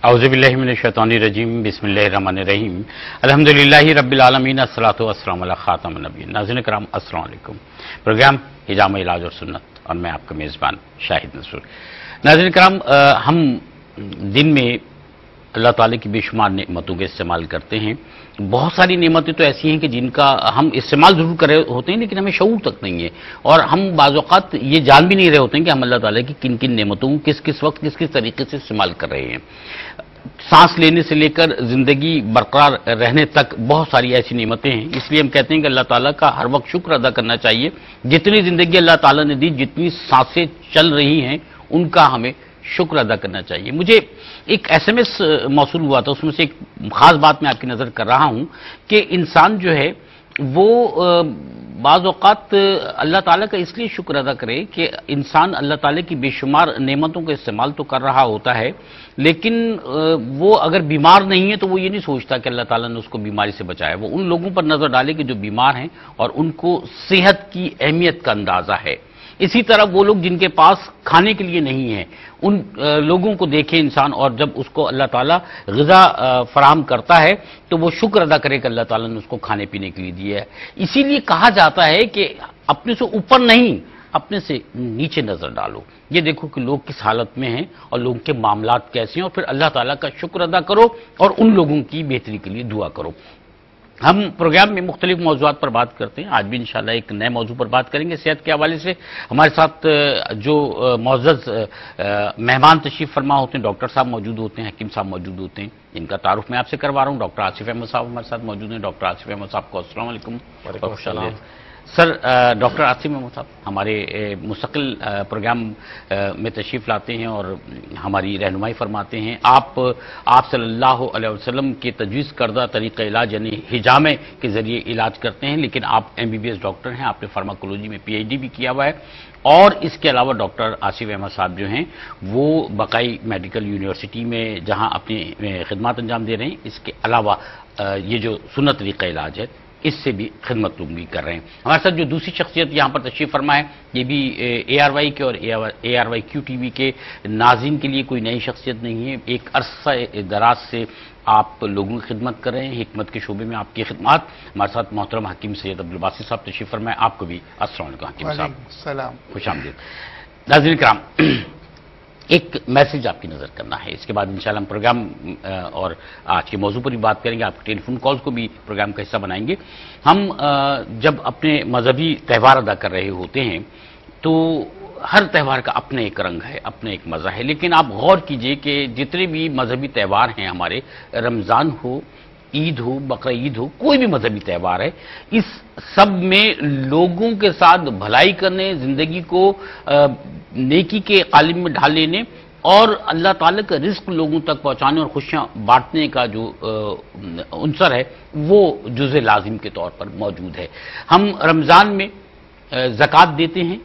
औज़ुबिल्लाहि मिनश्शैतानिर्रजीम बिस्मिल्लाहिर्रहमानिर्रहीम अल्हम्दुलिल्लाहि रब्बिल आलमीन अस्सलातु वस्सलामु अला खातमिन नबिय्यीन। नाज़रीन किराम अस्सलाम वालेकुम। प्रोग्राम हिजाम इलाज और सुन्नत और मैं आपका मेज़बान शाहिद नसूर। नाज़रीन किराम, हम दिन में अल्लाह ताला की बेशुमार नेमतों का इस्तेमाल करते हैं। बहुत सारी नेमतें तो ऐसी हैं कि जिनका हम इस्तेमाल ज़रूर कर रहे होते हैं लेकिन हमें शऊर तक नहीं है, और हम बाज़ औक़ात ये जान भी नहीं रहे होते हैं कि हम अल्लाह ताला की किन किन नेमतों को किस किस वक्त किस किस तरीके से इस्तेमाल कर रहे हैं। सांस लेने से लेकर ज़िंदगी बरकरार रहने तक बहुत सारी ऐसी नेमतें हैं। इसलिए हम कहते हैं कि अल्लाह ताला का हर वक्त शुक्र अदा करना चाहिए। जितनी ज़िंदगी अल्लाह ताला ने दी, जितनी सांसें चल रही हैं, उनका हमें शुक्र अदा करना चाहिए। मुझे एक एसएमएस मौसूल हुआ था, उसमें से एक खास बात मैं आपकी नज़र कर रहा हूं कि इंसान जो है वो बाज़ औक़ात अल्लाह ताला का इसलिए शुक्र अदा करे कि इंसान अल्लाह ताला की बेशुमार नेमतों का इस्तेमाल तो कर रहा होता है, लेकिन वो अगर बीमार नहीं है तो वो ये नहीं सोचता कि अल्लाह ताला ने उसको बीमारी से बचाया। वो उन लोगों पर नज़र डाले कि जो बीमार हैं और उनको सेहत की अहमियत का अंदाज़ा है। इसी तरह वो लोग जिनके पास खाने के लिए नहीं है, उन लोगों को देखे इंसान, और जब उसको अल्लाह ताला ग़िज़ा फराहम करता है तो वो शुक्र अदा करे कि अल्लाह ताला ने उसको खाने पीने के लिए दिया है। इसीलिए कहा जाता है कि अपने से ऊपर नहीं, अपने से नीचे नजर डालो, ये देखो कि लोग किस हालत में हैं और लोगों के मामलात कैसे हैं, और फिर अल्लाह ताला का शुक्र अदा करो और उन लोगों की बेहतरी के लिए दुआ करो। हम प्रोग्राम में मुख्तलिफ मौज़ूआत पर बात करते हैं। आज भी इंशाअल्लाह एक नए मौजू पर बात करेंगे सेहत के हवाले से। हमारे साथ जो मुअज़्ज़ज़ मेहमान तशरीफ़ फरमा होते हैं, डॉक्टर साहब मौजूद होते हैं, हकीम साहब मौजूद होते हैं, इनका तारुफ मैं आपसे करवा रहा हूँ। डॉक्टर आसिफ अहमद साहब हमारे साथ मौजूद हैं। डॉक्टर आसिफ अहमद साहब को अस्सलाम वालेकुम। सर, डॉक्टर आसिफ अहमद साहब हमारे मुस्तकिल प्रोग्राम में तशरीफ़ लाते हैं और हमारी रहनुमाई फरमाते हैं। आप सल्लल्लाहु अलैहि वसल्लम के तजवीज़ करदा तरीक़ा इलाज यानी हिजामे के ज़रिए इलाज करते हैं, लेकिन आप MBBS डॉक्टर हैं, आपने फार्माकोलॉजी में PhD भी किया हुआ है, और इसके अलावा डॉक्टर आसिफ अहमद साहब जो हैं वो बकाई मेडिकल यूनिवर्सिटी में जहाँ अपनी खिदमत अंजाम दे रहे हैं, इसके अलावा ये जो सुन्नत तरीक़ा इलाज है इससे भी खिदमत भी कर रहे हैं। हमारे साथ जो दूसरी शख्सियत यहाँ पर तशरीफ़ फरमा है, ये भी ARY के और ARYQ TV के नाज़रीन के लिए कोई नई शख्सियत नहीं है। एक अरसा दराज से आप लोगों की खिदमत कर रहे हैं, हिकमत के शोबे में आपकी खिदमत। हमारे साथ मोहतरम हकीम सैयद अब्दुल बासित साहब तशरीफ़ फरमा है, आपको भी अस्सलाम वालेकुम हकीम साहब, खुशामदीद। नाज़रीन किराम, एक मैसेज आपकी नज़र करना है, इसके बाद इंशाअल्लाह हम प्रोग्राम और आज के मौजू पर भी बात करेंगे, आपके टेलीफोन कॉल्स को भी प्रोग्राम का हिस्सा बनाएंगे। हम जब अपने मजहबी त्यौहार अदा कर रहे होते हैं तो हर त्यौहार का अपना एक रंग है, अपना एक मज़ा है, लेकिन आप गौर कीजिए कि जितने भी मजहबी त्यौहार हैं हमारे, रमज़ान हो, ईद हो, बकरा ईद हो, कोई भी मजहबी त्यौहार है, इस सब में लोगों के साथ भलाई करने, ज़िंदगी को नेकी के कालिब में ढाल लेने और अल्लाह ताला का रिज़्क़ लोगों तक पहुँचाने और खुशियाँ बांटने का जो उनसर है वो जुज़े लाजिम के तौर पर मौजूद है। हम रमज़ान में ज़कात देते हैं,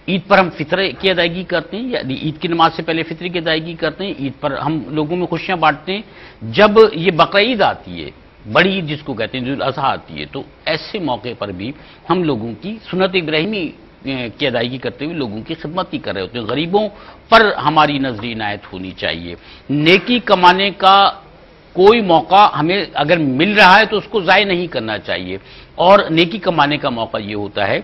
ईद पर हम फित्र की अदायगी करते हैं, यानी ईद की नमाज से पहले फित्र की अदायगी करते हैं, ईद पर हम लोगों में खुशियाँ बांटते हैं। जब ये बकरा ईद आती है, बड़ी ईद जिसको कहते हैं, ईद उल अज़हा आती है, तो ऐसे मौके पर भी हम लोगों की सुन्नत इब्राहिमी की अदायगी करते हुए लोगों की खिदमत ही कर रहे होते हैं। गरीबों पर हमारी नजर इनायत होनी चाहिए। नेकी कमाने का कोई मौका हमें अगर मिल रहा है तो उसको ज़ाय नहीं करना चाहिए, और नेकी कमाने का मौका ये होता है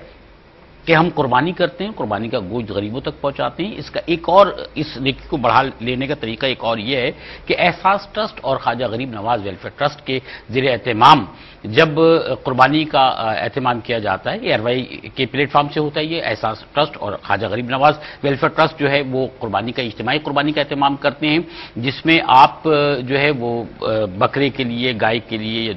कि हम कुर्बानी करते हैं, कुर्बानी का गोश्त गरीबों तक पहुंचाते हैं। इसका एक और, इस नेकी को बढ़ा लेने का तरीका एक और ये है कि एहसास ट्रस्ट और ख्वाजा गरीब नवाज वेलफेयर ट्रस्ट के ज़रिए एहतमाम जब कुर्बानी का एहतमाम किया जाता है, ARY के प्लेटफॉर्म से होता है ये, एहसास ट्रस्ट और ख्वाजा गरीब नवाज वेलफेयर ट्रस्ट जो है वो कुर्बानी का, इज्तिमाई कुर्बानी का एहतमाम करते हैं, जिसमें आप जो है वो बकरे के लिए, गाय के लिए,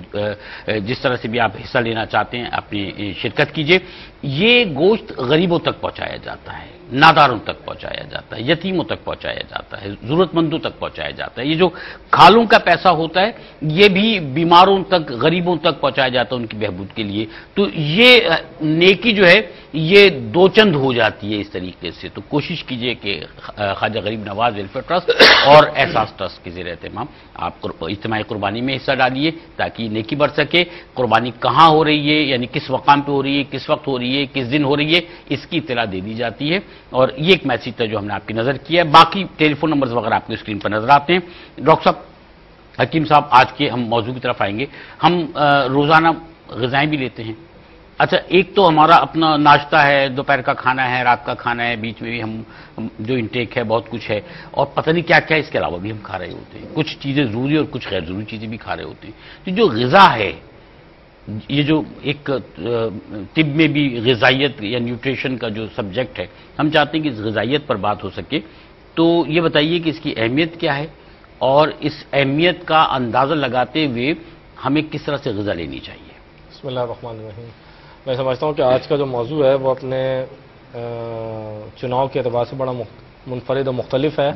जिस तरह से भी आप हिस्सा लेना चाहते हैं अपनी शिरकत कीजिए। ये गोश्त गरीबों तक पहुंचाया जाता है, नादारों तक पहुंचाया जाता है, यतीमों तक पहुंचाया जाता है, जरूरतमंदों तक पहुंचाया जाता है। ये जो खालों का पैसा होता है ये भी बीमारों तक, गरीबों तक पहुंचाया जाता है उनकी बहबूद के लिए। तो ये नेकी जो है ये दो चंद हो जाती है इस तरीके से। तो कोशिश कीजिए कि ख्वाजा गरीब नवाज वेलफेयर ट्रस्ट और एहसास ट्रस्ट के ज़रिए एहतमाम आप इज्तिमाई कुर्बानी में हिस्सा डालिए ताकि नेकी बढ़ सके। कुर्बानी कहाँ हो रही है, यानी किस मकाम पे हो रही है, किस वक्त हो रही है, किस दिन हो रही है, इसकी इत्तला दे दी जाती है। اور یہ ایک میسیج تھا جو ہم نے آپ کی نظر کیا ہے. باقی ٹیلی فون نمبرز وغیرہ آپ کی اسکرین پر نظر آتے ہیں. ڈاکٹر صاحب، حکیم صاحب، آج کے ہم موضوع کی طرف آئیں گے. ہم روزانہ غذائیں بھی لیتے ہیں. اچھا، ایک تو ہمارا اپنا ناشتہ ہے، دوپہر کا کھانا ہے، رات کا کھانا ہے، بیچ میں بھی ہم جو انٹیک ہے بہت کچھ ہے، اور پتہ نہیں کیا کیا اس کے علاوہ بھی ہم کھا رہے ہوتے ہیں. کچھ چیزیں ضروری اور کچھ غیر ضروری چیزیں بھی کھا رہے ہوتے ہیں. تو جو غذا ہے، یہ جو ایک طب میں بھی غذائیت یا نیوٹریشن کا جو سبجیکٹ ہے، ہم چاہتے ہیں کہ اس غذائیت پر بات ہو سکے. تو یہ بتائیے کہ اس کی اہمیت کیا ہے، اور اس اہمیت کا اندازہ لگاتے ہوئے ہمیں کس طرح سے غذا لینی چاہیے. بسم اللہ الرحمن الرحیم. میں سمجھتا ہوں کہ آج کا جو موضوع ہے وہ اپنے چناؤ کے اعتبار سے بڑا منفرد اور مختلف ہے.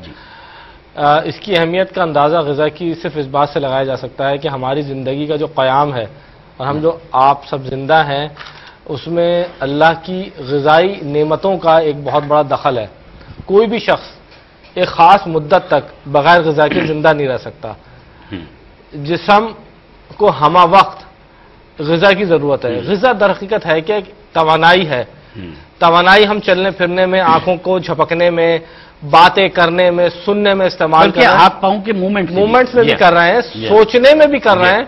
اس کی اہمیت کا اندازہ غذا کی صرف اس بات سے لگایا جا سکتا ہے کہ ہماری زندگی کا جو قیام ہے اور ہم جو آپ سب زندہ ہیں، اس میں اللہ کی غذائی نعمتوں کا ایک بہت بڑا دخل ہے. کوئی بھی شخص ایک خاص مدت تک بغیر غذا کے زندہ نہیں رہ سکتا. جسم کو ہمہ وقت غذا کی ضرورت ہے. غذا در حقیقت ہے کہ توانائی ہے. توانائی ہم چلنے پھرنے میں، آنکھوں کو جھپکنے میں، باتیں کرنے میں، سننے میں استعمال کر رہے ہیں. ہاتھ پاؤں کے موومنٹس میں بھی کر رہے ہیں، سوچنے میں بھی کر رہے ہیں.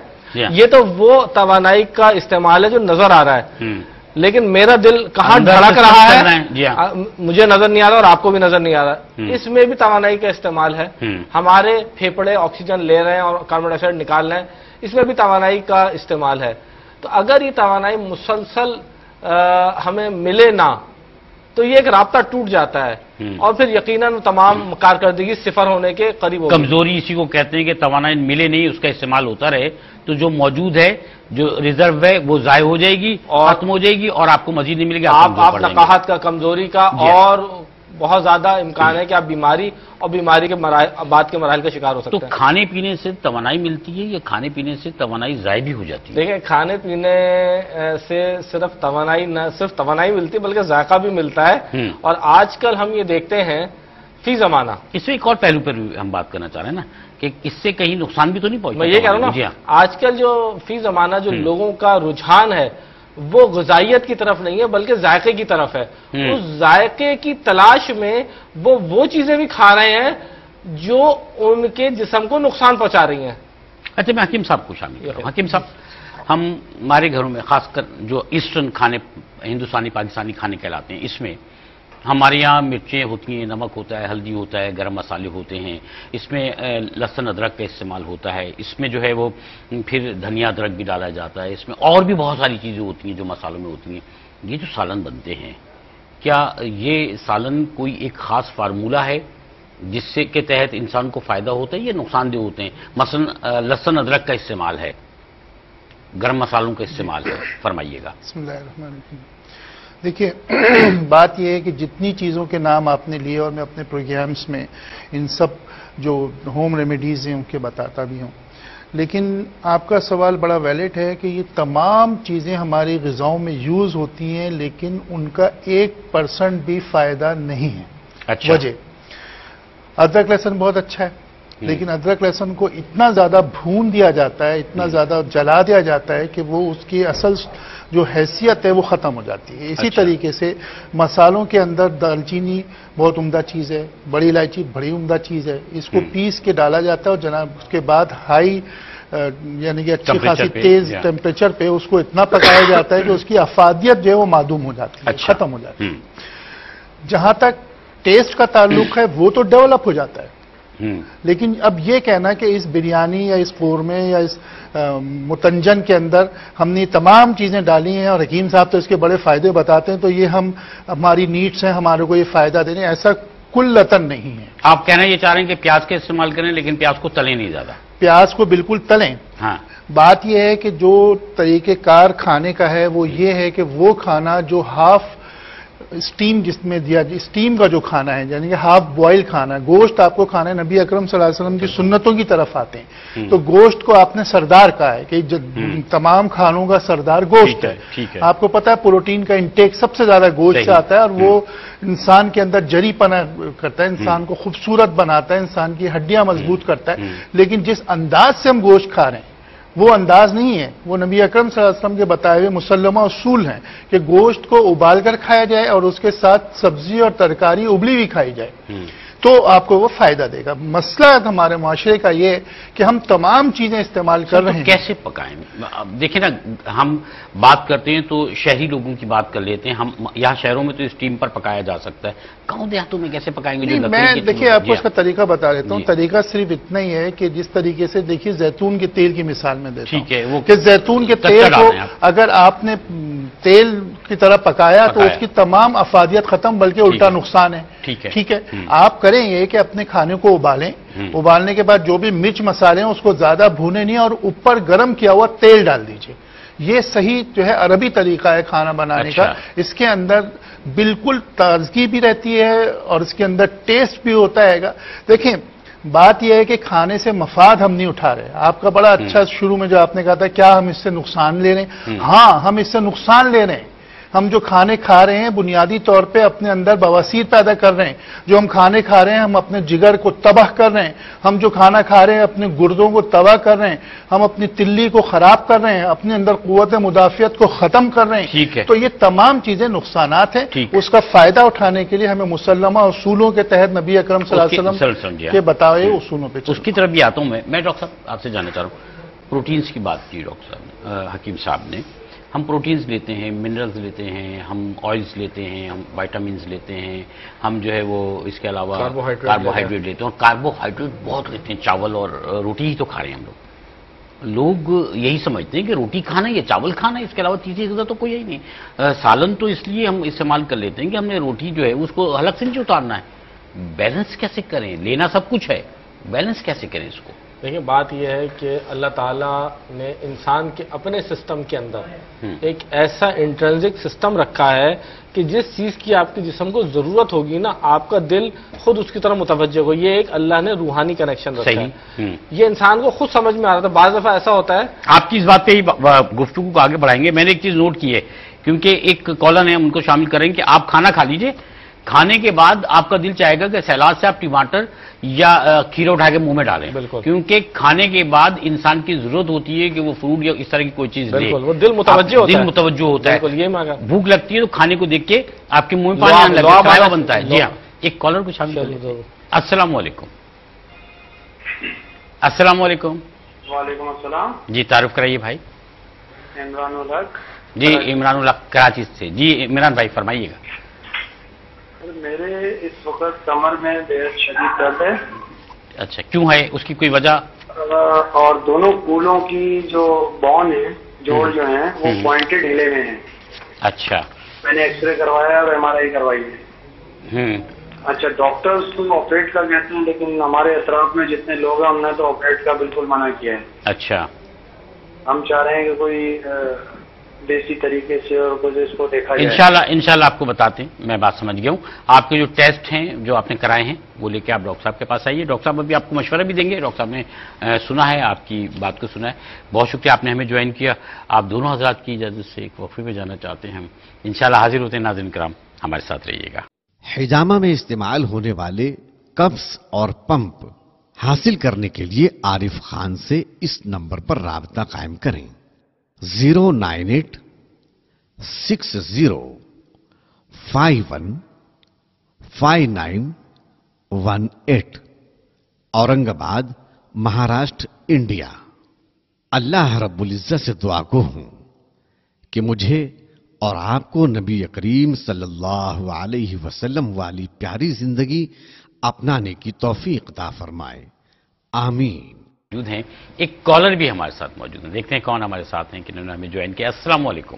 یہ تو وہ توانائی کا استعمال ہے جو نظر آ رہا ہے. لیکن میرا دل کہاں دھڑک رہا ہے مجھے نظر نہیں آ رہا، اور آپ کو بھی نظر نہیں آ رہا. اس میں بھی توانائی کا استعمال ہے. ہمارے پھیپھڑے آکسیجن لے رہے ہیں اور کاربن ڈائی آکسائڈ نکال رہے ہیں، اس میں بھی توانائی کا استعمال ہے. تو اگر یہ توانائی مسلسل ہمیں ملے نہ تو یہ ایک رابطہ ٹوٹ جاتا ہے، اور پھر یقیناً تمام کارکردگی صفر ہونے کے قریب ہوگی. کمزوری اسی کو کہتے ہیں کہ توانائی ملے نہیں، اس کا استعمال ہوتا رہے تو جو موجود ہے، جو ریزرو ہے، وہ ضائع ہو جائے گی اور ختم ہو جائے گی، اور آپ کو مزید نہیں ملے گی. آپ نقاہت کا، کمزوری کا، اور بہت زیادہ امکان ہے کہ آپ بیماری اور بیماری کے بعد کے مراحل کا شکار ہو سکتے ہیں. تو کھانے پینے سے توانائی ملتی ہے یا کھانے پینے سے توانائی ضائع بھی ہو جاتی ہے؟ دیکھیں، کھانے پینے سے صرف توانائی نہ صرف توانائی ملتی ہے بلکہ ذائقہ بھی ملتا ہے. اور آج کل ہم یہ دیکھتے ہیں فی زمانہ، اس میں ایک اور پہلو پر ہم بات کرنا چاہ رہے ہیں نا کہ اس سے کہیں نقصان بھی تو نہیں پہنچتا. میں یہ کہہ رہا ہوں نا، آج کل جو فی زمانہ جو لوگوں کا رجحان ہے وہ غذائیت کی طرف نہیں ہے بلکہ ذائقے کی طرف ہے. اس ذائقے کی تلاش میں وہ چیزیں بھی کھا رہے ہیں جو ان کے جسم کو نقصان پہنچا رہی ہیں. اچھا، میں حکیم صاحب کو شامل کروں. حکیم صاحب، ہمارے گھروں میں خاص کر جو ایسٹرن کھانے، ہندوستانی پاکستانی کھانے کہلاتے ہیں، اس میں ہمارے یہاں مرچیں ہوتی ہیں، نمک ہوتا ہے، ہلدی ہوتا ہے، گرم مسالے ہوتے ہیں، اس میں لہسن ادرک کا استعمال ہوتا ہے، اس میں جو ہے وہ پھر دھنیا ادرک بھی ڈالا جاتا ہے، اس میں اور بھی بہت ساری چیزیں ہوتی ہیں جو مسالوں میں ہوتی ہیں. یہ جو سالن بنتے ہیں، کیا یہ سالن کوئی ایک خاص فارمولہ ہے جس سے کے تحت انسان کو فائدہ ہوتا ہے یا نقصان دہ ہوتے ہیں؟ مثلا لہسن ادرک کا استعمال ہے، گرم مسالوں کا استعمال ہے، فرمائیے گا. بسم اللہ الرحمن الرحیم. دیکھیے، بات یہ ہے کہ جتنی چیزوں کے نام آپ نے لیے اور میں اپنے پروگرامز میں ان سب جو ہوم ریمیڈیز ہیں ان کے بتاتا بھی ہوں، لیکن آپ کا سوال بڑا ویلڈ ہے کہ یہ تمام چیزیں ہماری غذاؤں میں یوز ہوتی ہیں لیکن ان کا 1% بھی فائدہ نہیں ہے. اچھا. وجہ، ادرک لہسن بہت اچھا ہے لیکن ادرک لہسن کو اتنا زیادہ بھون دیا جاتا ہے، اتنا زیادہ جلا دیا جاتا ہے کہ وہ اس کی اصل جو حیثیت ہے وہ ختم ہو جاتی ہے. اسی طریقے سے مسالوں کے اندر دالچینی بہت عمدہ چیز ہے، بڑی الائچی بڑی عمدہ چیز ہے. اس کو پیس کے ڈالا جاتا ہے اور جناب اس کے بعد ہائی یعنی کہ اچھی خاصی تیز ٹیمپریچر پہ اس کو اتنا پکایا جاتا ہے کہ اس کی افادیت جو ہے وہ معدوم ہو جاتی ہے، ختم ہو جاتی ہے. جہاں تک ٹیسٹ کا تعلق ہے وہ تو ڈیولپ ہو جاتا ہے، لیکن اب یہ کہنا کہ اس بریانی یا اس قورمے یا اس متنجن کے اندر ہم نے تمام چیزیں ڈالی ہیں اور حکیم صاحب تو اس کے بڑے فائدے بتاتے ہیں تو یہ ہم ہماری نیڈس ہیں، ہمارے کو یہ فائدہ دینے، ایسا کلتاً نہیں ہے. آپ کہنا یہ چاہ رہے ہیں کہ پیاز کا استعمال کریں لیکن پیاز کو تلیں نہیں زیادہ، پیاز کو بالکل تلیں. ہاں، بات یہ ہے کہ جو طریقہ کار کھانے کا ہے وہ یہ ہے کہ وہ کھانا جو ہاف اسٹیم جس میں دیا، اسٹیم کا جو کھانا ہے یعنی کہ ہاف بوائل کھانا ہے. گوشت آپ کو کھانا ہے، نبی اکرم صلی اللہ علیہ وسلم کی سنتوں کی طرف آتے ہیں تو گوشت کو آپ نے سردار کہا ہے کہ تمام کھانوں کا سردار گوشت ہے. آپ کو پتا ہے پروٹین کا انٹیک سب سے زیادہ گوشت سے آتا ہے اور وہ انسان کے اندر جری پنا کرتا ہے، انسان کو خوبصورت بناتا ہے، انسان کی ہڈیاں مضبوط کرتا ہے. لیکن جس انداز سے ہم گوشت کھا رہے ہیں وہ انداز نہیں ہے، وہ نبی اکرم صلی اللہ علیہ وسلم کے بتائے ہوئے مسلمہ اصول ہیں کہ گوشت کو ابال کر کھایا جائے اور اس کے ساتھ سبزی اور ترکاری ابلی ہوئی کھائی جائے، تو آپ کو وہ فائدہ دے گا۔ مسئلہ ہمارے معاشرے کا یہ ہے کہ ہم تمام چیزیں استعمال کر رہے ہیں۔ کیسے پکائیں؟ اب دیکھیں نا، ہم بات کرتے ہیں تو شہری لوگوں کی بات کر لیتے ہیں، ہم یہاں شہروں میں تو اسٹیم پر پکایا جا سکتا ہے، گاؤں دیہاتوں میں کیسے پکائیں گے؟ میں دیکھیے آپ کو اس کا طریقہ بتا دیتا ہوں۔ طریقہ صرف اتنا ہی ہے کہ جس طریقے سے دیکھیے زیتون کے تیل کی مثال میں دیتا ہوں کہ زیتون کے تیل کو اگر آپ نے تیل کی طرح پکایا تو اس کی تمام افادیت ختم، بلکہ الٹا نقصان ہے۔ ٹھیک ہے، آپ کریں یہ کہ اپنے کھانے کو ابالیں، ابالنے کے بعد جو بھی مرچ مسالے ہیں اس کو زیادہ بھونے نہیں اور اوپر گرم کیا ہوا تیل ڈال دیجئے۔ یہ صحیح جو ہے عربی طریقہ ہے کھانا بنانے کا۔ اس کے اندر بالکل تازگی بھی رہتی ہے اور اس کے اندر ٹیسٹ بھی ہوتا ہے گا۔ دیکھیں بات یہ ہے کہ کھانے سے مفاد ہم نہیں اٹھا رہے۔ آپ کا بڑا اچھا شروع میں جو آپ نے کہا تھا کیا ہم اس سے نقصان لے رہے ہیں؟ ہاں، ہم اس سے نقصان لے رہے ہیں۔ ہم جو کھانے کھا رہے ہیں بنیادی طور پہ اپنے اندر بواسیر پیدا کر رہے ہیں۔ جو ہم کھانے کھا رہے ہیں ہم اپنے جگر کو تباہ کر رہے ہیں۔ ہم جو کھانا کھا رہے ہیں اپنے گردوں کو تباہ کر رہے ہیں، ہم اپنی تلی کو خراب کر رہے ہیں، اپنے اندر قوت مدافعت کو ختم کر رہے ہیں۔ تو یہ تمام چیزیں نقصانات ہیں۔ اس کا فائدہ اٹھانے کے لیے ہمیں مسلمہ اصولوں کے تحت نبی اکرم صلی اللہ علیہ وسلم کے بتائے اصولوں پہ اس کی طرف بھی آتا ہوں میں ڈاکٹر صاحب آپ سے جاننا چاہ رہا ہوں، پروٹینز کی بات کی ڈاکٹر صاحب حکیم صاحب نے۔ ہم پروٹینز لیتے ہیں، منرلز لیتے ہیں، ہم آئلز لیتے ہیں، ہم وائٹامنز لیتے ہیں، ہم جو ہے وہ اس کے علاوہ کاربوہائیڈریٹ لیتے ہیں، اور کاربوہائیڈریٹ بہت لیتے ہیں، چاول اور روٹی ہی تو کھا رہے ہیں ہم لوگ یہی سمجھتے ہیں کہ روٹی کھانا ہے یا چاول کھانا ہے، اس کے علاوہ تیسری غذا تو کوئی ہی نہیں۔ سالن تو اس لیے ہم استعمال کر لیتے ہیں کہ ہم نے روٹی جو ہے اس کو حلق سے نہیں اتارنا ہے۔ بیلنس کیسے کریں؟ لینا سب کچھ ہے، بیلنس کیسے کریں اس کو؟ دیکھیں بات یہ ہے کہ اللہ تعالیٰ نے انسان کے اپنے سسٹم کے اندر ایک ایسا انٹرنزک سسٹم رکھا ہے کہ جس چیز کی آپ کے جسم کو ضرورت ہوگی نا، آپ کا دل خود اس کی طرف متوجہ ہو۔ یہ ایک اللہ نے روحانی کنیکشن رکھا ہے، یہ انسان کو خود سمجھ میں آ رہا تھا۔ بعض دفعہ ایسا ہوتا ہے، آپ کی اس بات پہ ہی گفتگو کو آگے بڑھائیں گے۔ میں نے ایک چیز نوٹ کی ہے، کیونکہ ایک کالر ہے، ان کو شامل کریں کہ آپ کھانا کھا لیجئے، کھانے کے بعد آپ کا دل چاہے گا کہ سیلاد سے آپ ٹماٹر یا کھیرا اٹھا کے منہ میں ڈالیں، کیونکہ کھانے کے بعد انسان کی ضرورت ہوتی ہے کہ وہ فروٹ یا اس طرح کی کوئی چیز لے، وہ دل متوجہ ہوتا ہے۔ بھوک لگتی ہے تو کھانے کو دیکھ کے آپ کے منہ میں پانی آنے لگتا ہے، بنتا ہے۔ جی ہاں، ایک کالر کو شامل کر لیجیے۔ السلام علیکم۔ السلام علیکم۔ وعلیکم السلام۔ جی تعارف کرائیے بھائی۔ عمران الحق۔ جی عمران الحق کراچی سے۔ جی عمران بھائی فرمائیے گا۔ میرے اس وقت کمر میں بےحد شدید درد ہے۔ اچھا، کیوں ہے؟ اس کی کوئی وجہ؟ اور دونوں کولوں کی جو بون ہے، جوڑ جو ہیں وہ پوائنٹڈ ہلے ہوئے ہیں۔ اچھا، میں نے ایکس رے کروایا اور MRI کروائی ہے۔ اچھا، ڈاکٹرز کو آپریٹ کا کہتے ہیں، لیکن ہمارے اطراف میں جتنے لوگ ہیں ہم نے تو آپریٹ کا بالکل منع کیا ہے۔ اچھا، ہم چاہ رہے ہیں کہ کوئی دیسی طریقے سے اور کچھ اس کو دیکھا جائے۔ انشاءاللہ آپ کو بتاتے ہیں، میں بات سمجھ گیا ہوں۔ آپ کے جو ٹیسٹ ہیں جو آپ نے کرائے ہیں وہ لے کے آپ ڈاکٹر صاحب کے پاس آئیے، ڈاکٹر صاحب ابھی آپ کو مشورہ بھی دیں گے۔ ڈاکٹر صاحب نے سنا ہے، آپ کی بات کو سنا ہے، بہت شکریہ آپ نے ہمیں جوائن کیا۔ آپ دونوں حضرات کی اجازت سے ایک وقفے پہ جانا چاہتے ہیں، ہم انشاءاللہ حاضر ہوتے ہیں۔ ناظرین کرام ہمارے ساتھ رہیے گا۔ حجامہ میں استعمال ہونے والے کپس اور پمپ حاصل کرنے کے لیے عارف خان سے اس نمبر پر رابطہ قائم کریں: 098 60 51 5918 اورنگ آباد، مہاراشٹر، انڈیا۔ اللہ رب العزت سے دعا گو ہوں کہ مجھے اور آپ کو نبی کریم صلی اللہ علیہ وسلم والی پیاری زندگی اپنانے کی توفیق عطا فرمائے، آمین۔ موجود ہیں، ایک کالر بھی ہمارے ساتھ موجود ہیں، دیکھتے ہیں کون ہمارے ساتھ ہیں کنہوں نے ہمیں جوائن کیا۔ السلام علیکم۔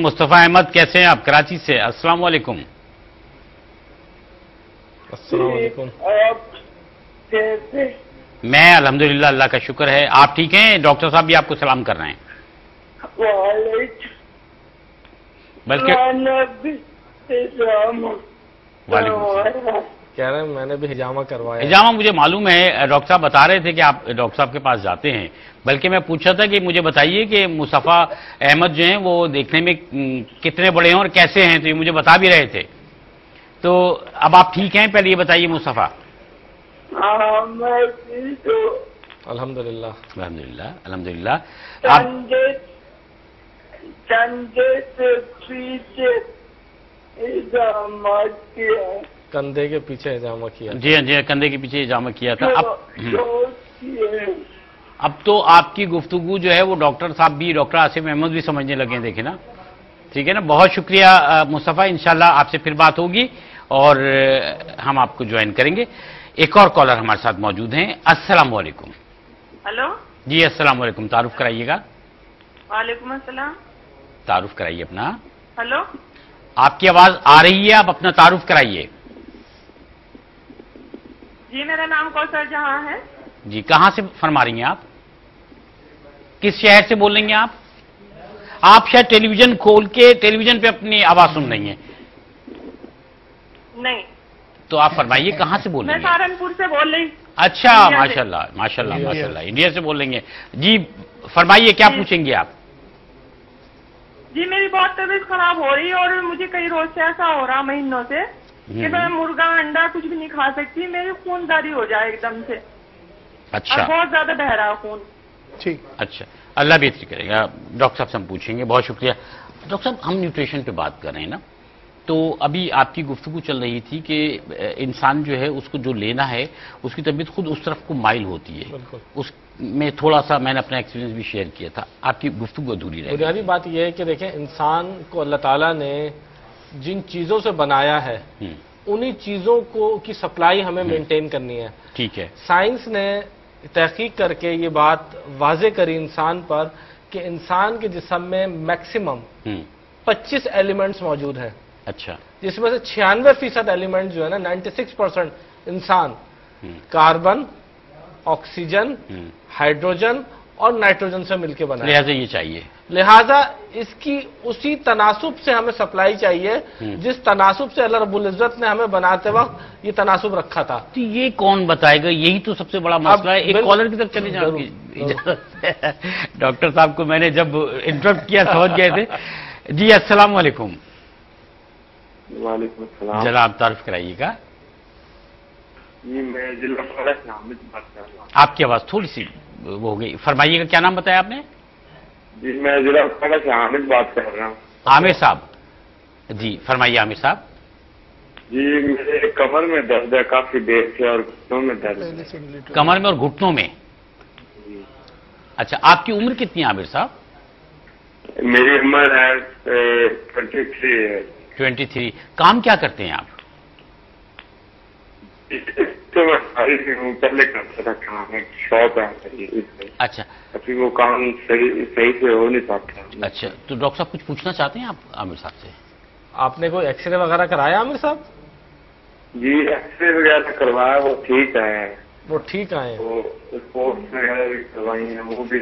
مصطفیٰ احمد، کیسے ہیں آپ؟ کراچی سے۔ السلام علیکم۔ السلام علیکم۔ میں الحمدللہ، اللہ کا شکر ہے۔ آپ ٹھیک ہیں؟ ڈاکٹر صاحب بھی آپ کو سلام کر رہے ہیں۔ بلکہ کہہ رہے ہیں میں نے بھی حجامہ کروایا۔ حجامہ مجھے معلوم ہے، ڈاکٹر صاحب بتا رہے تھے کہ آپ ڈاکٹر صاحب کے پاس جاتے ہیں، بلکہ میں پوچھا تھا کہ مجھے بتائیے کہ مصطفیٰ احمد جو ہیں وہ دیکھنے میں کتنے بڑے ہیں اور کیسے ہیں، تو یہ مجھے بتا بھی رہے تھے۔ تو اب آپ ٹھیک ہیں؟ پہلے یہ بتائیے مصطفیٰ۔ हाँ मैं ठीक हूँ। अल्हम्दुलिल्लाह। अल्हम्दुलिल्लाह अल्हम्दुलिल्लाह। आप कंधे से पीछे हिजामा किया। कंधे के पीछे हिजामा किया। जी हाँ जी हाँ, कंधे के पीछे हिजामा किया था। अब तो आपकी गुफ्तगू जो है वो डॉक्टर साहब भी, डॉक्टर आसिफ अहमद भी समझने लगे हैं, देखे ना। ठीक है ना, बहुत शुक्रिया मुस्तफ़ा, इंशाल्लाह आपसे फिर बात होगी और हम आपको ज्वाइन करेंगे। एक और कॉलर हमारे साथ मौजूद हैं। अस्सलाम वालेकुम। हेलो जी अस्सलाम वालेकुम, तारुफ कराइएगा। वालेकुम अस्सलाम। तारुफ कराइए अपना। हेलो, आपकी आवाज आ रही है, आप अपना तारुफ कराइए। जी मेरा नाम कौसर जहां है। जी, कहां से फरमा रही हैं आप? किस शहर से बोल रही हैं आप? आप शायद टेलीविजन खोल के टेलीविजन पे अपनी आवाज सुन रही हैं। नहीं, तो आप फरमाइए कहां से बोल मैं रही हैं? सहारनपुर से बोल रही। अच्छा, इंडिया से। माशाल्लाह माशाल्लाह माशाल्लाह, इंडिया से बोल रही हैं। जी फरमाइए, क्या पूछेंगे आप? जी मेरी बहुत तबीयत खराब हो रही है और मुझे कई रोज से ऐसा हो रहा, महीनों से, कि मैं मुर्गा अंडा कुछ भी नहीं खा सकती, मेरी खूनदारी हो जाए एकदम से। अच्छा और बहुत ज्यादा बह रहा खून। ठीक। अच्छा, अल्लाह बेहतरी करेगा। डॉक्टर साहब से हम पूछेंगे, बहुत शुक्रिया। डॉक्टर साहब, हम न्यूट्रिशन पे बात कर रहे हैं ना, तो अभी आपकी गुफ्तगू चल रही थी कि इंसान जो है उसको जो लेना है उसकी तबीयत खुद उस तरफ को माइल होती है। उसमें थोड़ा सा मैंने अपना एक्सपीरियंस भी शेयर किया था, आपकी गुफ्तगू अधूरी रही। बुनियादी बात यह है कि देखें, इंसान को अल्लाह ताला ने जिन चीज़ों से बनाया है उन्हीं चीज़ों को की सप्लाई हमें मेंटेन करनी है। ठीक है। साइंस ने तहकीक करके ये बात वाजे करी इंसान पर कि इंसान के जिस्म में मैक्सिमम 25 एलिमेंट्स मौजूद हैं। अच्छा। जिसमें से 96% एलिमेंट जो है ना, 96% इंसान कार्बन, ऑक्सीजन, हाइड्रोजन और नाइट्रोजन से मिलकर बना है। लिहाजा ये चाहिए, लिहाजा इसकी उसी तनासुब से हमें सप्लाई चाहिए जिस तनासुब से अल्लाह रब्बुल इज्जत ने हमें बनाते वक्त ये तनासुब रखा था। तो ये कौन बताएगा? यही तो सबसे बड़ा मसला है। एक कॉलर की तरफ चले जाओगे। डॉक्टर साहब को मैंने जब इंटरप्ट किया समझ गए थे। जी अस्सलाम वालेकुम। वालेकुम सलाम। जरा आप तारीफ कराइएगा। जी मैं जिला से हामिद बात कर रहा हूँ। आपकी आवाज थोड़ी सी वो हो गई, फरमाइएगा। क्या नाम बताया आपने? जी मैं जिला से हामिद बात कर रहा हूँ। आमिर साहब, जी फरमाइए आमिर साहब। जी मेरे कमर में दर्द है काफी देर से और घुटनों में दर्द है। कमर में और घुटनों में? अच्छा, आपकी उम्र कितनी है आमिर साहब? मेरी उम्र है 23 है। 23। काम क्या करते हैं आप? तो मैं पहले करता था काम, शॉप है। अच्छा। अभी वो काम सही से हो नहीं पाता। अच्छा, तो डॉक्टर साहब कुछ पूछना चाहते हैं आप आमिर साहब से? आपने कोई एक्सरे वगैरह कराया आमिर साहब? जी एक्सरे वगैरह करवाया, वो ठीक है। वो ठीक आए? वो रिपोर्ट वगैरह भी करवाई है, वो भी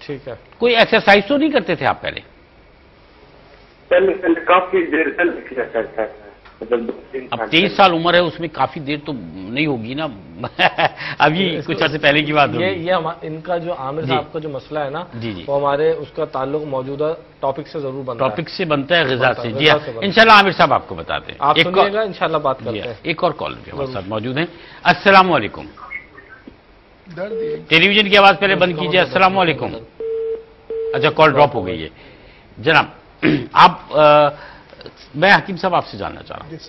ठीक है। कोई एक्सरसाइज तो नहीं करते थे आप पहले? पहले काफी देर पहले किया करता था, मतलब 2-3 अब 23 साल उम्र है, उसमें काफी देर तो नहीं होगी ना। अभी कुछ अर्से पहले की बात होगी। ये इनका जो आमिर साहब का जो मसला है ना, जी वो हमारे उसका ताल्लुक मौजूदा टॉपिक से जरूर बनता है। टॉपिक से बनता है, ग़िज़ा से। जी इंशाल्लाह आमिर साहब आपको बताते हैं। आप सुनिएगा, इंशाल्लाह बात करते हैं। एक और कॉल भी हमारे साथ मौजूद है। अस्सलाम वालेकुम। टेलीविजन की आवाज पहले बंद कीजिए। अस्सलाम वालेकुम। अच्छा, कॉल ड्रॉप हो गई है जनाब। आप मैं हकीम साहब आपसे जानना चाह रहा हूँ,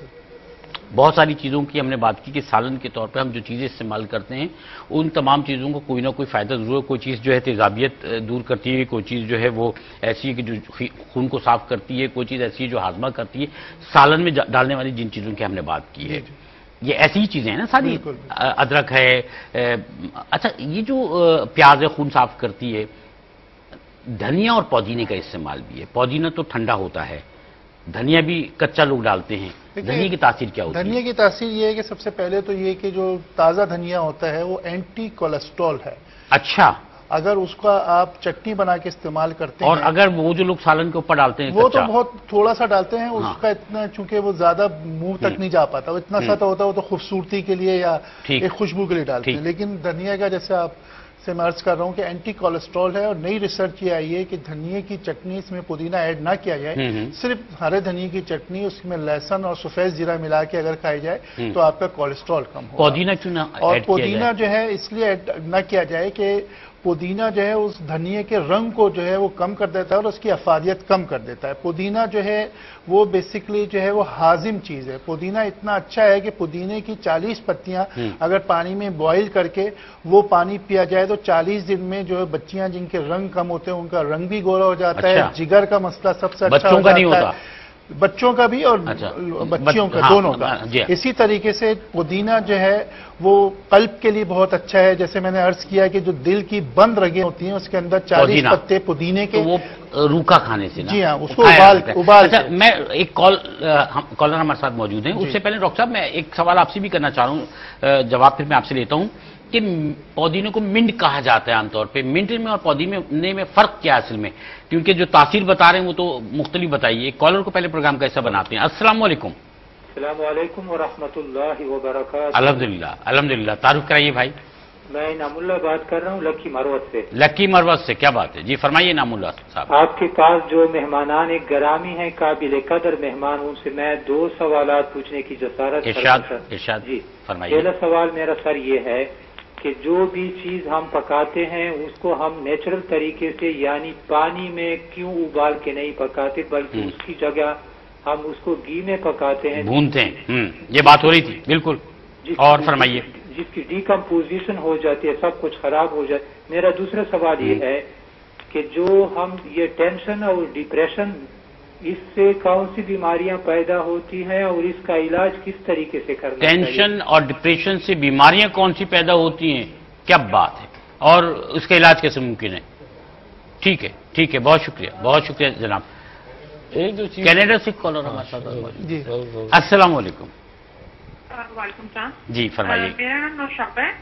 बहुत सारी चीज़ों की हमने बात की कि सालन के तौर पे हम जो चीज़ें इस्तेमाल करते हैं उन तमाम चीज़ों को कोई ना कोई फ़ायदा ज़रूर है। कोई चीज़ जो है तेज़ाबियत दूर करती है, कोई चीज़ जो है वो ऐसी है कि जो खून को साफ़ करती है, कोई चीज़ ऐसी है जो हाजमा करती है। सालन में डालने वाली जिन चीज़ों की हमने बात की है, ये ऐसी ही चीज़ें हैं ना सारी। अदरक है, अच्छा ये जो प्याज है खून साफ़ करती है। धनिया और पुदीने का इस्तेमाल भी है। पुदीना तो ठंडा होता है, धनिया भी कच्चा लोग डालते हैं। धनिया की तासीर क्या होती है? धनिया की तासीर ये है कि सबसे पहले तो ये कि जो ताज़ा धनिया होता है वो एंटी कोलेस्ट्रॉल है। अच्छा। अगर उसका आप चटनी बना के इस्तेमाल करते हैं, और अगर वो जो लोग सालन के ऊपर डालते हैं वो कच्चा, तो बहुत थोड़ा सा डालते हैं। उसका इतना, चूंकि वो ज्यादा मुंह तक नहीं जा पाता, वो इतना सा तो होता है, वो तो खूबसूरती के लिए या एक खुशबू के लिए डालते हैं। लेकिन धनिया का जैसे आप से मैं अर्ज कर रहा हूं कि एंटी कोलेस्ट्रॉल है और नई रिसर्च ये आई है कि धनिए की चटनी इसमें पुदीना ऐड ना किया जाए, सिर्फ हरे धनिए की चटनी उसमें लहसुन और सफेद जीरा मिला के अगर खाई जाए तो आपका कोलेस्ट्रॉल कम होगा। पुदीना क्यों ना और ऐड किया पुदीना जाए? जो है इसलिए ऐड ना किया जाए कि पुदीना जो है उस धनिए के रंग को जो है वो कम कर देता है और उसकी अफादियत कम कर देता है। पुदीना जो है वो बेसिकली जो है वो हाजिम चीज है। पुदीना इतना अच्छा है कि पुदीने की 40 पत्तियां अगर पानी में बॉईल करके वो पानी पिया जाए तो 40 दिन में जो है बच्चियां जिनके रंग कम होते हैं उनका रंग भी गोरा हो जाता है, जिगर का मसला सबसे अच्छा बच्चों का नहीं होता, बच्चों का भी और बच्चियों का, दोनों का। इसी तरीके से पुदीना जो है वो कल्ब के लिए बहुत अच्छा है। जैसे मैंने अर्ज किया कि जो दिल की बंद रगें होती हैं उसके अंदर 40 पत्ते पुदीने के, तो वो रूखा खाने से ना? जी हाँ, उसको उबाल। अच्छा, मैं एक कॉलर हमारे साथ मौजूद हैं, उससे पहले डॉक्टर साहब मैं एक सवाल आपसे भी करना चाह रहा हूँ, जवाब फिर मैं आपसे लेता हूँ कि पुदीने को मिंट कहा जाता है आमतौर पे, मिंट में और पुदीने में फर्क क्या है असल में? क्योंकि जो तासीर बता रहे हैं वो तो मुख्तलिफ बताइए। कॉलर को पहले प्रोग्राम कैसा बनाते हैं? अस्सलाम वालेकुम। अस्सलाम वालेकुम व रहमतुल्लाहि व बरकातहू। अल्हम्दुलिल्लाह, अल्हम्दुलिल्लाह। तारुफ कराइए भाई। मैं इनामुल्लाह बात कर रहा हूँ लक्की मरवत से। लक्की मरवत से, क्या बात है जी, फरमाइए इनामुल्लाह साहब। आपके पास जो मेहमानान एक गरामी है, काबिल कदर मेहमान, उनसे मैं 2 सवालात पूछने की जसारत इरशाद जी फरमाइए। पहला सवाल मेरा सर ये है कि जो भी चीज हम पकाते हैं उसको हम नेचुरल तरीके से यानी पानी में क्यों उबाल के नहीं पकाते, बल्कि उसकी जगह हम उसको घी में पकाते हैं, भूनते हैं। ये बात हो रही थी, बिल्कुल। और फरमाइए। जिसकी डिकम्पोजिशन हो जाती है, सब कुछ खराब हो जाए। मेरा दूसरा सवाल ये है कि जो हम ये टेंशन और डिप्रेशन, इससे कौन सी बीमारियां पैदा होती हैं और इसका इलाज किस तरीके से करना चाहिए? टेंशन और डिप्रेशन से बीमारियां कौन सी पैदा होती हैं, क्या बात है, और उसका इलाज कैसे मुमकिन है? ठीक है, ठीक है, बहुत शुक्रिया जनाब। एक जो चीज कनाडा से कॉलर हमारे साथ। जी, अस्सलाम वालेकुम। वालेकुम सलाम जी, फरमाइए। मेरा नाम नौशाबा है।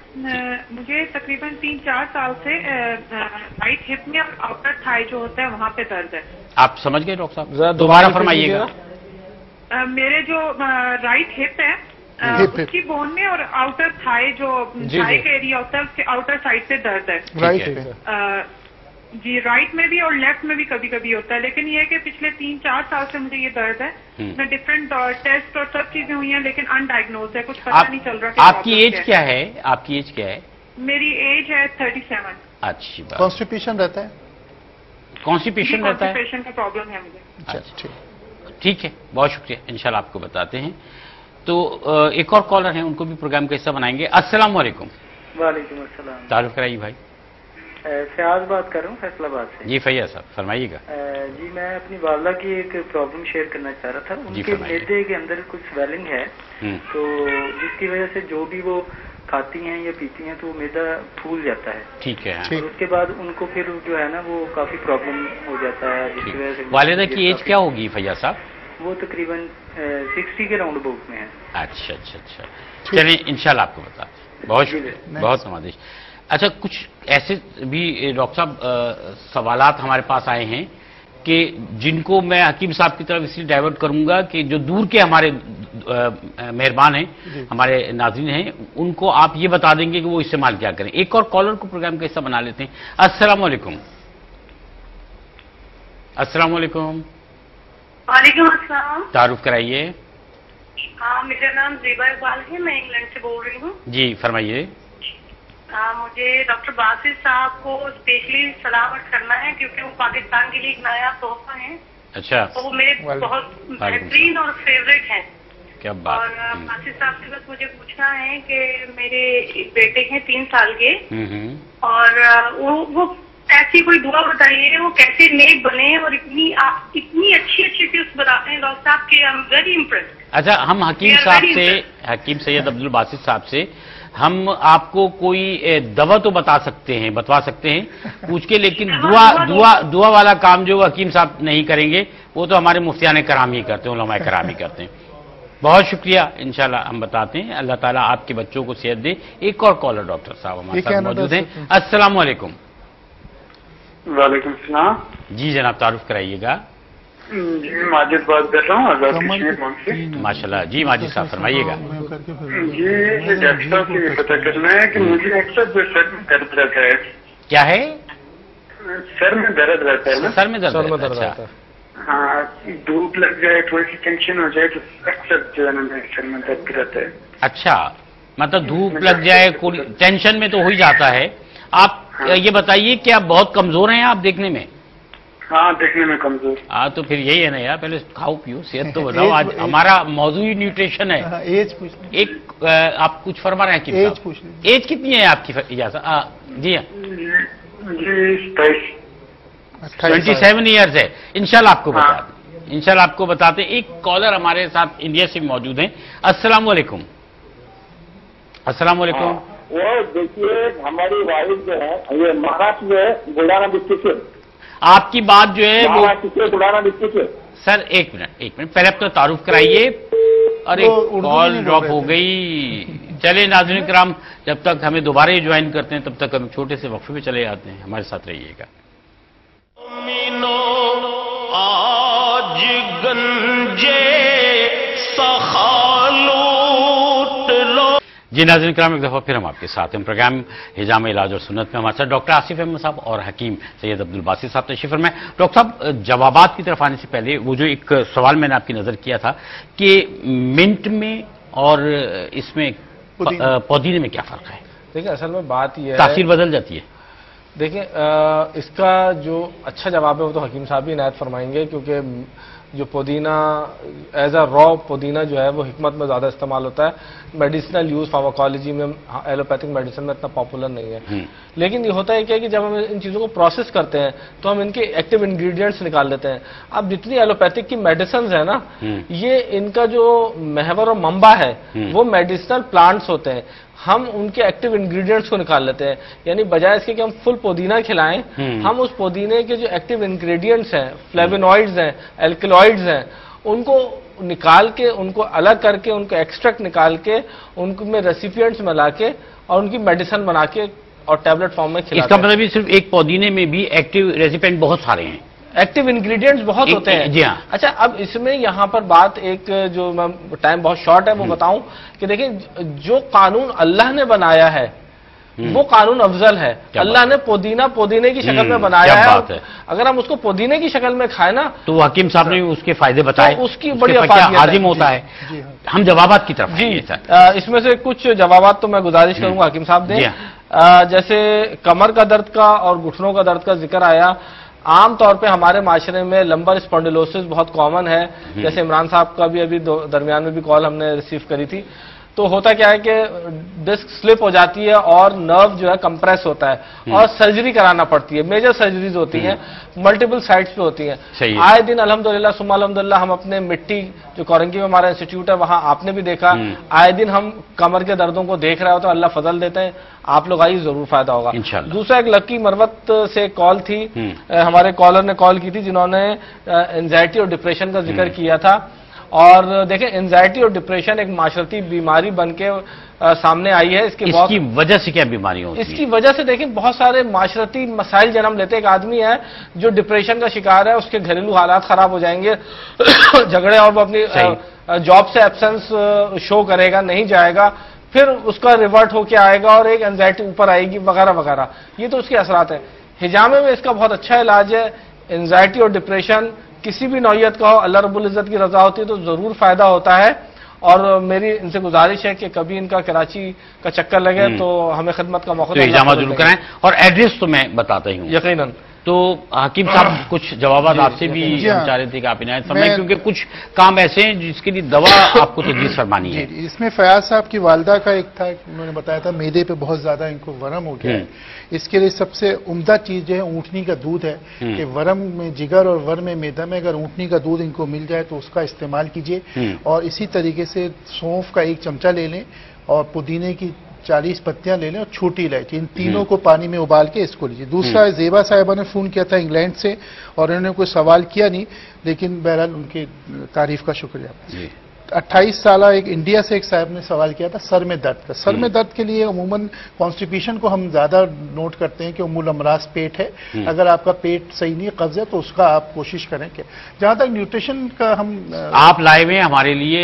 मुझे तकरीबन 3-4 साल से राइट हिप में और आउटर थाई जो होता है वहाँ पे दर्द है। आप समझ गए डॉक्टर साहब? दोबारा फरमाइएगा। मेरे जो राइट हिप है उसकी बोन में और आउटर थाई जो थाई का एरिया होता है उसके आउटर साइड से दर्द है। राइट जी, राइट में भी और लेफ्ट में भी कभी कभी होता है, लेकिन ये है कि पिछले 3-4 साल से मुझे ये दर्द है। मैं डिफरेंट टेस्ट और सब चीजें हुई हैं लेकिन अनडायग्नोज है, कुछ पता नहीं चल रहा। आपकी एज क्या है? आपकी एज क्या है? मेरी एज है 37। अच्छी बात। कॉन्स्टिपेशन रहता है? कॉन्स्टिपेशन रहता है? कॉन्स्टिपेशन का प्रॉब्लम है मुझे। अच्छा, ठीक है, बहुत शुक्रिया, इंशाल्लाह आपको बताते हैं। तो एक और कॉलर हैं, उनको भी प्रोग्राम कैसा बनाएंगे। अस्सलाम वालेकुम। वालेकुम अस्सलाम। तारुफ कराइए भाई। फयाज बात कर रहा हूँ फैसलाबाद से। जी फैयाज साहब फरमाइएगा। जी मैं अपनी वालदा की एक प्रॉब्लम शेयर करना चाह रहा था। उनके मैदे के अंदर कुछ स्वेलिंग है, तो जिसकी वजह से जो भी वो खाती हैं या पीती हैं तो वो मैदा फूल जाता है। ठीक है। और उसके बाद उनको फिर जो है ना वो काफी प्रॉब्लम हो जाता है, जिसकी वजह से। वालिदा की एज क्या होगी फैयाज साहब? वो तकरीबन 60 के राउंड अबाउट में है। अच्छा, चलिए इंशाल्लाह आपको बताते हैं। बहुत शुक्रिया, बहुत नवाजिश। अच्छा, कुछ ऐसे भी डॉक्टर साहब सवालात हमारे पास आए हैं कि जिनको मैं हकीम साहब की तरफ इसलिए डाइवर्ट करूंगा कि जो दूर के हमारे मेहरबान हैं, हमारे नाज़रीन हैं, उनको आप ये बता देंगे कि वो इस्तेमाल क्या करें। एक और कॉलर को प्रोग्राम कैसा बना लेते हैं। अस्सलाम वालेकुम। अस्सलाम वालेकुम। वालेकुम अस्सलाम। तारुफ कराइए। हाँ, मेरा नाम ज़ेबा इकबाल है, मैं इंग्लैंड से बोल रही हूँ। जी फरमाइए। मुझे डॉक्टर बासित साहब को स्पेशली सलाह करना है क्योंकि वो पाकिस्तान के लिए एक नया तोहफा है। अच्छा। तो वो मेरे बहुत बेहतरीन और फेवरेट हैं। क्या बात। और बासित साहब से बस मुझे पूछना है कि मेरे बेटे हैं 3 साल के, और वो ऐसी कोई दुआ बताइए वो कैसे नेक बने और इतनी अच्छी टिप्स बताते हैं डॉक्टर साहब के। I am very impressed. अच्छा, हम हकीम साहब से, हकीम सैयद अब्दुल बासित साहब से हम आपको कोई दवा तो बतवा सकते हैं पूछ के, लेकिन दुआ वाला काम जो हकीम साहब नहीं करेंगे वो तो हमारे मुफ्तियान कराम ही करते हैं, उलमाए कराम ही करते हैं। बहुत शुक्रिया, इंशाल्लाह हम बताते हैं। अल्लाह ताला आपके बच्चों को सेहत दे। एक और कॉलर डॉक्टर साहब हमारे साथ मौजूद हैं। अस्सलाम वालेकुम। वालेकुम सलाम। जी जनाब, तारुफ कराइएगा। جی ماجد بات کر رہا ہوں آزاد کشمیر ملک سے. ماشاءاللہ. جی ماجد صاحب فرمائیے گا. جی یہ ڈاکٹر صاحب سے یہ پتا کرنا ہے کہ مجھے اکثر جو سر میں درد رہتا ہے. کیا ہے؟ سر میں درد رہتا ہے نا. سر میں درد رہتا ہے. ہاں دھوپ لگ جائے تھوڑی سی ٹینشن ہو جائے تو اکثر جو ہے نا میرے سر میں درد رہتا ہے. اچھا مطلب دھوپ لگ جائے کوئی ٹینشن میں تو ہو ہی جاتا ہے. آپ یہ بتائیے کہ آپ بہت کمزور ہیں آپ دیکھنے میں؟ ہاں دیکھنے میں کمزور. ہاں تو پھر یہی ہے نا یار, پہلے کھاؤ پیو صحت تو بتاؤ. آج ہمارا موضوع ہی نیوٹریشن ہے. ایک آپ کچھ فرما رہے ہیں؟ ایج کتنی ہے آپ کی اجازت؟ جی ہاں جی 27 ایئرز ہے. انشاءاللہ آپ کو بتا دیں, انشاءاللہ آپ کو بتاتے. ایک کالر ہمارے ساتھ انڈیا سے موجود ہیں. السلام علیکم. السلام علیکم. وہ دیکھیے ہماری والد جو ہے یہ مہاراشٹر میں بلڈانا ڈسٹرکٹ سے. آپ کی بات جو ہے وہ بلڈانا ڈسٹرکٹ سے. سر ایک منٹ پہلے آپ کا تعارف کرائیے. اور ایک کال ڈراپ ہو گئی. چلے ناظرین کرام, جب تک ہمیں دوبارہ یہ جوائن کرتے ہیں تب تک ہم چھوٹے سے وقفے پہ چلے جاتے ہیں. ہمارے ساتھ رہیے گا. آج گنجے جی ناظرین کرام, ایک دفعہ پھر ہم آپ کے ساتھ ہیں. پروگرام حجام علاج اور سنت میں ہمارے ساتھ ڈاکٹر آصف احمد صاحب اور حکیم سید عبدالباسط صاحب تشریف فرمائے. ڈاکٹر صاحب جوابات کی طرف آنے سے پہلے وہ جو ایک سوال میں نے آپ کی نظر کیا تھا کہ منٹ میں اور اس میں پودینے میں کیا فرق ہے؟ دیکھیں اصل میں بات یہ ہے, تاثیر بدل جاتی ہے. دیکھیں اس کا جو اچھا جواب ہے وہ تو حکیم صاحب ہی عنایت فرمائیں گے, کیونکہ جو پودینہ ایز اے را پودینہ جو ہے وہ حکمت میں زیادہ استعمال ہوتا ہے. میڈیسنل یوز فارماکالوجی میں ایلوپیتھک میڈیسن میں اتنا پاپولر نہیں ہے. لیکن یہ ہوتا ہے کہ جب ہم ان چیزوں کو پروسیس کرتے ہیں تو ہم ان کے ایکٹیو انگریڈینٹس نکال لیتے ہیں. اب جتنی ایلوپیتھک کی میڈیسنز ہیں نا, یہ ان کا جو محور اور منبع ہے وہ میڈیسنل پلانٹس ہوتے ہیں. ہم ان کے ایکٹیو انگریڈینٹس کو نکال لیتے ہیں. یعنی بجائے اس کے کہ ہم فل پودینہ کھلائیں, ہم اس پودینے کے جو ایکٹیو انگریڈینٹس ہیں, فلیونوائڈز ہیں, الکلوائڈز ہیں, ان کو نکال کے, ان کو الگ کر کے, ان کو ایکسٹریکٹ نکال کے, ان میں ریسیپینٹس میں لا کے اور ان کی میڈیسن بنا کے اور ٹیبلٹ فارم میں کھلاتے ہیں. اس کا مطلب صرف ایک پودینے میں بھی ایکٹیو ریسیپینٹ بہت سارے ہیں, ایکٹیو انگریڈینٹس بہت ہوتے ہیں. جی ہاں. اچھا اب اس میں یہاں پر بات ایک جو ٹائم بہت شارٹ ہے وہ بتاؤں کہ دیکھیں جو قانون اللہ نے بنایا ہے وہ قانون افضل ہے. اللہ نے پودینے کی شکل میں بنایا ہے. اگر ہم اس کو پودینے کی شکل میں کھائیں نا تو حکیم صاحب نے اس کے فائدے بتائے, اس کی بڑی افادیت عظیم ہوتا ہے. ہم جوابات کی طرف جی اس میں سے کچھ جوابات تو میں گزارش کروں گا حکیم صاحب دیں. جیسے کمر کا درد کا اور گھٹنوں کا درد کا ذکر آیا. عام طور پہ ہمارے معاشرے میں لمبر اسپونڈیلوسس بہت کامن ہے. جیسے عمران صاحب کا بھی ابھی درمیان میں بھی کال ہم نے ریسیو کری تھی. تو ہوتا کیا ہے کہ ڈسک سلپ ہو جاتی ہے اور نرو جو ہے کمپریس ہوتا ہے اور سرجری کرانا پڑتی ہے. میجر سرجریز ہوتی ہیں, ملٹیپل سائٹس پہ ہوتی ہیں. آئے دن الحمدللہ ثم الحمدللہ ہم اپنے مٹی جو کورنگی میں ہمارا انسٹیٹیوٹ ہے وہاں آپ نے بھی دیکھا, آئے دن ہم کمر کے دردوں کو دیکھ رہے ہوتے ہیں. اللہ فضل دیتے ہیں, آپ لوگ آئیے ضرور فائدہ ہوگا. دوسرا ایک لکی مروت سے کال تھی, ہمارے کالر نے کال کی تھی جنہوں نے اینزائٹی اور ڈپریشن کا ذکر کیا تھا. اور دیکھیں اینزائٹی اور ڈپریشن ایک معاشرتی بیماری بن کے سامنے آئی ہے. اس کی وجہ سے کیا بیماری ہوتی ہے؟ اس کی وجہ سے دیکھیں بہت سارے معاشرتی مسائل جنم لیتے. ایک آدمی ہے جو ڈپریشن کا شکار ہے, اس کے گھریلو حالات خراب ہو جائیں گے, جھگڑے, اور وہ اپنی جاب سے ایبسنس شو کرے گا, نہیں جائے گا, پھر اس کا ریورٹ ہو کے آئے گا اور ایک اینزائٹی اوپر آئے گی وغیرہ وغیرہ. یہ تو اس کے اثرات ہیں. حجامے میں اس کا بہت اچھا علاج ہے. اینزائٹی اور ڈپریشن کسی بھی نوعیت کا ہو, اللہ رب العزت کی رضا ہوتی ہے تو ضرور فائدہ ہوتا ہے. اور میری ان سے گزارش ہے کہ کبھی ان کا کراچی کا چکر لگے تو ہمیں خدمت کا موقع حجامہ ضرور کرائیں. اور ایڈریس تو میں بتاتا ہی ہوں یقیناً. تو حکیم صاحب کچھ جوابات آپ سے بھی ہم چاہ رہے تھے کہ آپ عنایت فرمائیں, کیونکہ کچھ کام ایسے ہیں جس کے لیے دوا آپ کو تجویز فرمانی ہے. اس میں فیاض صاحب کی والدہ کا ایک تھا, انہوں نے بتایا تھا میدے پہ بہت زیادہ ان کو ورم ہو گیا ہے. اس کے لیے سب سے عمدہ چیز جو ہے اونٹنی کا دودھ ہے, کہ ورم میں جگر اور ورم میں میدا میں اگر اونٹنی کا دودھ ان کو مل جائے تو اس کا استعمال کیجیے. اور اسی طریقے سے سونف کا ایک چمچہ لے لیں اور پودینے کی 40 پتیاں لے لیں اور چھوٹی الائچی, ان تینوں کو پانی میں ابال کے اس کو لیجیے. دوسرا زیبا صاحبہ نے فون کیا تھا انگلینڈ سے, اور انہوں نے کوئی سوال کیا نہیں, لیکن بہرحال ان کی تعریف کا شکریہ. 28 साल एक इंडिया से एक साहब ने सवाल किया था सर में दर्द का। सर में दर्द के लिए अमूमन कॉन्स्टिपेशन को हम ज्यादा नोट करते हैं कि उम्मुल अमराज पेट है। अगर आपका पेट सही नहीं कब्ज है तो उसका आप कोशिश करें कि जहां तक न्यूट्रिशन का हम आप लाए हुए हमारे लिए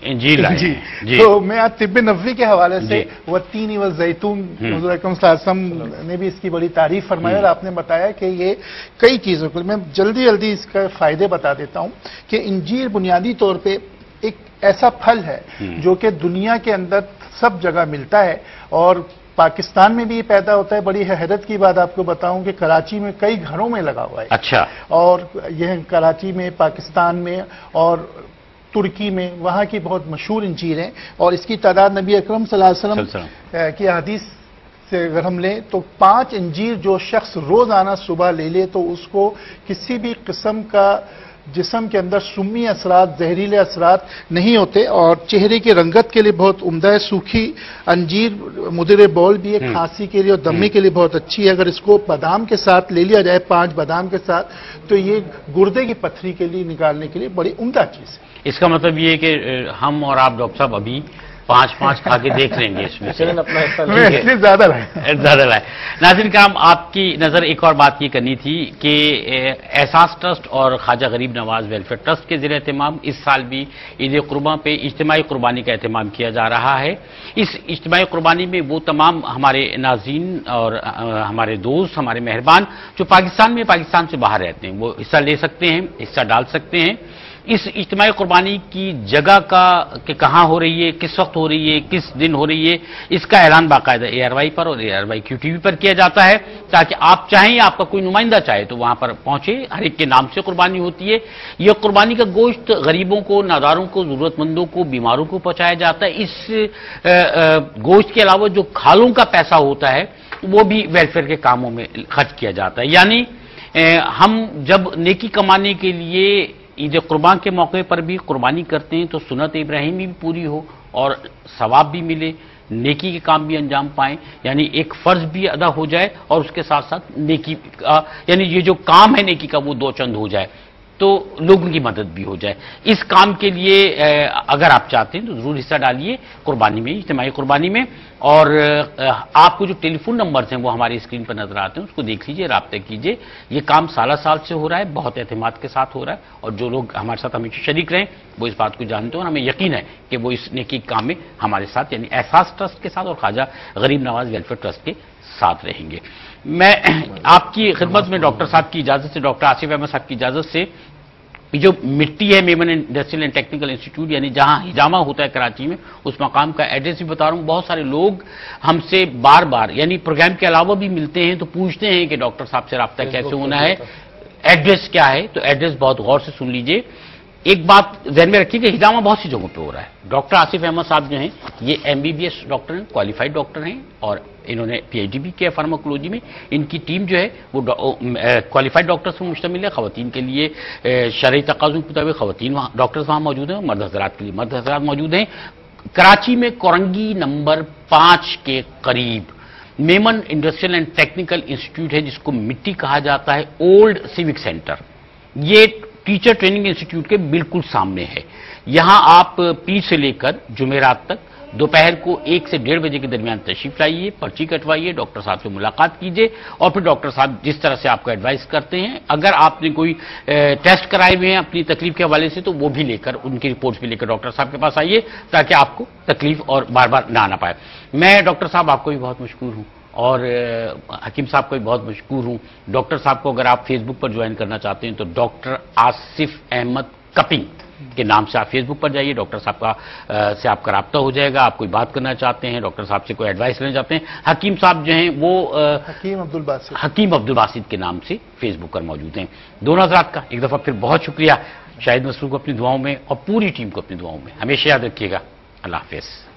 इंजीर लाए जी, जी। तो मैं आज तिब्बे नबवी के हवाले से वह तीन व जैतून हुज़ूर अकरम सल्लल्लाहु अलैहि वसल्लम ने भी इसकी बड़ी तारीफ फरमाई और आपने बताया कि ये कई चीजों को मैं जल्दी जल्दी इसका फायदे बता देता हूं कि इंजीर बुनियादी तौर पे एक ऐसा फल है जो कि दुनिया के अंदर सब जगह मिलता है और पाकिस्तान में भी ये पैदा होता है। बड़ी हैरत की बात आपको बताऊं कि कराची में कई घरों में लगा हुआ है। अच्छा। और यह कराची में, पाकिस्तान में और तुर्की में वहां की बहुत मशहूर इंजीर हैं और इसकी तादाद नबी अकरम सल्लल्लाहु अलैहि वसल्लम की हदीस से अगर हम लें तो 5 इंजीर जो शख्स रोजाना सुबह ले ले तो उसको किसी भी किस्म का जिस्म के अंदर सुम्मी असरात, जहरीले असरात नहीं होते और चेहरे की रंगत के लिए बहुत उम्दा है। सूखी अंजीर मुदरे बौल भी है, खांसी के लिए और दमे के लिए बहुत अच्छी है। अगर इसको बादाम के साथ ले लिया जाए, 5 बादाम के साथ, तो ये गुर्दे की पथरी के लिए निकालने के लिए बड़ी उम्दा चीज है। इसका मतलब ये है कि हम और आप डॉक्टर साहब अभी 5 खा के देख लेंगे इसमें से। इसलिए ज्यादा लाए। नाज़रीन किराम, आपकी नजर एक और बात ये करनी थी कि एहसास ट्रस्ट और ख्वाजा गरीब नवाज वेलफेयर ट्रस्ट के ज़रिए एहतमाम इस साल भी ईद कुर्बान पे इज्तिमाई कुर्बानी का एहतमाम किया जा रहा है। इस इज्तिमाई कुर्बानी में वो तमाम हमारे नाज़रीन और हमारे दोस्त, हमारे मेहरबान जो पाकिस्तान से बाहर रहते हैं वो हिस्सा ले सकते हैं, हिस्सा डाल सकते हैं। इस इज्तिमाई कुर्बानी की जगह कि कहाँ हो रही है, किस वक्त हो रही है, किस दिन हो रही है, इसका ऐलान बाकायदा ARY पर और ARY QTV पर किया जाता है ताकि आप चाहें, आपका कोई नुमाइंदा चाहे तो वहां पर पहुंचे। हर एक के नाम से कुर्बानी होती है। यह कुर्बानी का गोश्त गरीबों को, नादारों को, जरूरतमंदों को, बीमारों को पहुंचाया जाता है। इस गोश्त के अलावा जो खालों का पैसा होता है वो भी वेलफेयर के कामों में खर्च किया जाता है। यानी हम जब नेकी कमाने के लिए ईद कुर्बान के मौके पर भी कुर्बानी करते हैं तो सुन्नत इब्राहिमी भी पूरी हो और सवाब भी मिले, नेकी के काम भी अंजाम पाएं, यानी एक फर्ज भी अदा हो जाए और उसके साथ साथ नेकी यानी ये जो काम है नेकी का वो 2 चंद हो जाए तो लोगों की मदद भी हो जाए। इस काम के लिए अगर आप चाहते हैं तो जरूर हिस्सा डालिए कुर्बानी में, इज्तिमाई कुर्बानी में। और आपको जो टेलीफोन नंबर्स हैं वो हमारी स्क्रीन पर नजर आते हैं, उसको देख लीजिए, राब्ते कीजिए। ये काम साल से हो रहा है, बहुत एतमाद के साथ हो रहा है और जो लोग हमारे साथ हमेशा शरीक रहे वो इस बात को जानते हैं और हमें यकीन है कि वो इस नेकी काम में हमारे साथ यानी एहसास ट्रस्ट के साथ और ख्वाजा गरीब नवाज वेलफेयर ट्रस्ट के साथ रहेंगे। मैं आपकी खिदमत में डॉक्टर साहब की इजाजत से, डॉक्टर आसिफ अहमद साहब की इजाजत से, जो मिट्टी है Memon industrial and technical institute यानी जहां हिजामा होता है कराची में, उस मकाम का एड्रेस भी बता रहा हूं। बहुत सारे लोग हमसे बार बार यानी प्रोग्राम के अलावा भी मिलते हैं तो पूछते हैं कि डॉक्टर साहब से रब्ता कैसे होना है, एड्रेस क्या है। तो एड्रेस बहुत गौर से सुन लीजिए। एक बात ध्यान में रखिए कि हिजामा बहुत सी जगहों पे हो रहा है। डॉक्टर आसिफ अहमद साहब जो हैं ये MBBS डॉक्टर हैं, क्वालिफाइड डॉक्टर हैं और इन्होंने PhD भी किया फार्माकोलॉजी में। इनकी टीम जो है वो क्वालिफाइड डॉक्टर्स पर मुश्तमिल है। खवातीन के लिए शरई तकाज़ुं के मुताबिक खवातीन डॉक्टर्स वहाँ मौजूद हैं, मर्द हज़रात के लिए मर्द हज़रात मौजूद हैं। कराची में कोरंगी नंबर 5 के करीब Memon industrial and technical institute है जिसको मिट्टी कहा जाता है, ओल्ड सिविक सेंटर। ये टीचर ट्रेनिंग इंस्टीट्यूट के बिल्कुल सामने है। यहां आप पीर से लेकर जुमेरात तक दोपहर को 1 से 1:30 बजे के दरमियान तशरीफ लाइए, पर्ची कटवाइए, डॉक्टर साहब से मुलाकात कीजिए और फिर डॉक्टर साहब जिस तरह से आपको एडवाइस करते हैं, अगर आपने कोई टेस्ट कराए हुए हैं अपनी तकलीफ के हवाले से तो वो भी लेकर, उनकी रिपोर्ट्स भी लेकर डॉक्टर साहब के पास आइए ताकि आपको तकलीफ और बार बार ना आना पाए। मैं डॉक्टर साहब आपको भी बहुत मशकूर हूँ और हकीम साहब को भी बहुत मशकूर हूँ। डॉक्टर साहब को अगर आप फेसबुक पर ज्वाइन करना चाहते हैं तो डॉक्टर आसिफ अहमद कपिंग के नाम से आप फेसबुक पर जाइए, डॉक्टर साहब का से आपका राब्ता हो जाएगा। आप कोई बात करना चाहते हैं, डॉक्टर साहब से कोई एडवाइस लेना चाहते हैं, हकीम साहब जो हैं वो हकीम अब्दुल बासित के नाम से फेसबुक पर मौजूद हैं। दोनों हज़रात का एक दफ़ा फिर बहुत शुक्रिया। शाहिद मसरूर को अपनी दुआओं में और पूरी टीम को अपनी दुआओं में हमेशा याद रखिएगा। अल्लाह हाफ़िज़।